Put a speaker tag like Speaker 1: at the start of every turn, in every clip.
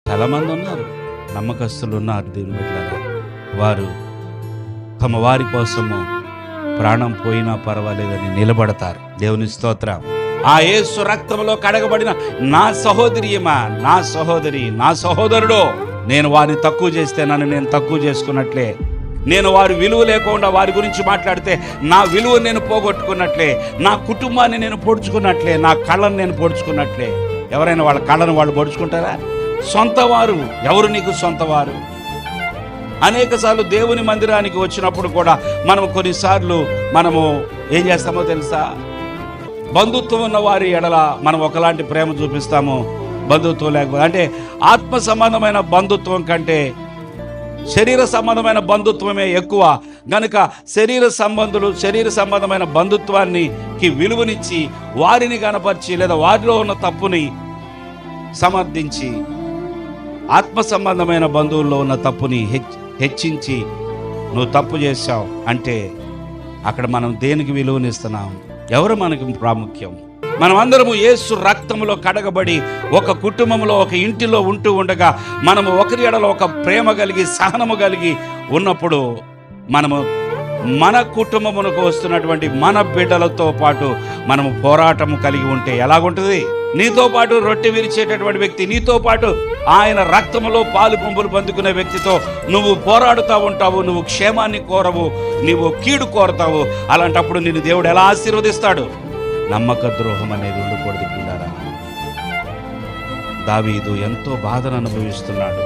Speaker 1: చాలామంది ఉన్నారు, నమ్మకస్తులు ఉన్నారు దేవుని బిడ్డలారా. వారు తమ వారి కోసము ప్రాణం పోయినా పర్వాలేదని నిలబడతారు. దేవుని స్తోత్రం. ఆ యేసు రక్తంలో కడగబడిన నా సహోదరియమా, నా సహోదరి, నా సహోదరుడు, నేను వారిని తక్కువ చేస్తే నన్ను నేను తక్కువ చేసుకున్నట్లే. నేను వారి విలువ లేకుండా వారి గురించి మాట్లాడితే నా విలువ నేను పోగొట్టుకున్నట్లే. నా కుటుంబాన్ని నేను పొడుచుకున్నట్లే, నా కళ్ళను నేను పొడుచుకున్నట్లే. ఎవరైనా వాళ్ళ కళ్ళను వాళ్ళు పొడుచుకుంటారా? సొంతవారు ఎవరు నీకు సొంతవారు? అనేక సార్లు దేవుని మందిరానికి వచ్చినప్పుడు కూడా మనం కొన్నిసార్లు మనము ఏం చేస్తామో తెలుసా? బంధుత్వం ఉన్న వారి ఎడల మనం ఒకలాంటి ప్రేమ చూపిస్తాము, బంధుత్వం లేకపోతే అంటే ఆత్మ సంబంధమైన బంధుత్వం కంటే శరీర సంబంధమైన బంధుత్వమే ఎక్కువ. గనుక శరీర సంబంధమైన బంధుత్వానికి విలువనిచ్చి వారిని కనపరిచి లేదా వారిలో ఉన్న తప్పుని సమర్థించి ఆత్మ సంబంధమైన బంధువుల్లో ఉన్న తప్పుని హెచ్చించి నువ్వు తప్పు చేశావు అంటే అక్కడ మనం దేనికి విలువనిస్తున్నాం? ఎవరు మనకి ప్రాముఖ్యం? మనం అందరము యేసు రక్తములో కడగబడి ఒక కుటుంబంలో ఒక ఇంటిలో ఉంటూ ఉండగా మనము ఒకరి ఎడలో ఒక ప్రేమ కలిగి సహనము కలిగి ఉన్నప్పుడు మనము మన కుటుంబమునకు వస్తున్నటువంటి మన బిడ్డలతో పాటు మనము పోరాటము కలిగి ఉంటే ఎలాగుంటుంది? నీతో పాటు రొట్టె విరిచేటటువంటి వ్యక్తి, నీతో పాటు ఆయన రక్తములో పాలు పంపులు పొందుకునే వ్యక్తితో నువ్వు పోరాడుతూ ఉంటావు. నువ్వు క్షేమాన్ని కోరవు, నువ్వు కీడు కోరతావు. అలాంటప్పుడు నిన్ను దేవుడు ఎలా ఆశీర్వదిస్తాడు? నమ్మక ద్రోహం అనేది ఉండకూడదు పిల్లారా. దావీదు ఎంతో బాధను అనుభవిస్తున్నాడు,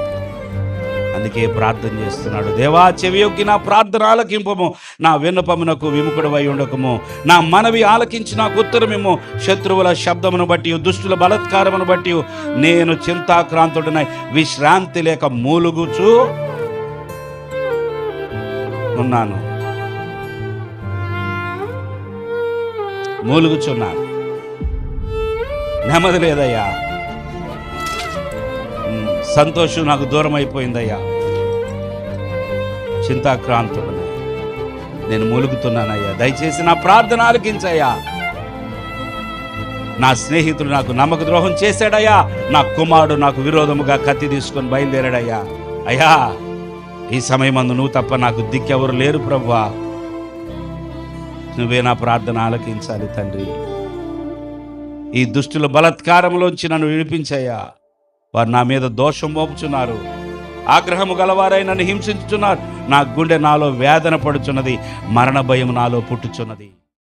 Speaker 1: అందుకే ప్రార్థన చేస్తున్నాడు. దేవా, చెవియొగ్గి నా ప్రార్థన ఆలకింపము, నా విన్నపమునకు విముఖుడవై ఉండకము, నా మనవి ఆలకించి నాకు ఉత్తరమేమో. శత్రువుల శబ్దమును బట్టి, దుష్టుల బలత్కారమును బట్టి నేను చింతాక్రాంతుడినై విశ్రాంతి లేక మూలుగుచూ ఉన్నాను, మూలుగుచున్నాను. నెమ్మది లేదయ్యా, సంతోషం నాకు దూరం అయిపోయిందయ్యా, చింతాక్రాంతుడనై నేను మూలుగుతున్నానయ్యా. దయచేసి నా ప్రార్థన ఆలకించయ్యా. నా స్నేహితుడు నాకు నమ్మక ద్రోహం చేశాడయ్యా, నా కుమారుడు నాకు విరోధముగా కత్తి తీసుకొని బయలుదేరాడయ్యా. అయ్యా, ఈ సమయమందు నువ్వు తప్ప నాకు దిక్కెవరు లేరు ప్రభువా, నువ్వే నా ప్రార్థన ఆలకించాలి తండ్రి. ఈ దుష్టుల బలత్కారంలోంచి నన్ను విడిపించయ్యా. వారు నా మీద దోషం మోపుచున్నారు, ఆగ్రహము గలవారై నన్ను హింసించుచున్నారు. నా గుండె నాలో వేదన పడుచున్నది, మరణ భయం నాలో పుట్టుచున్నది.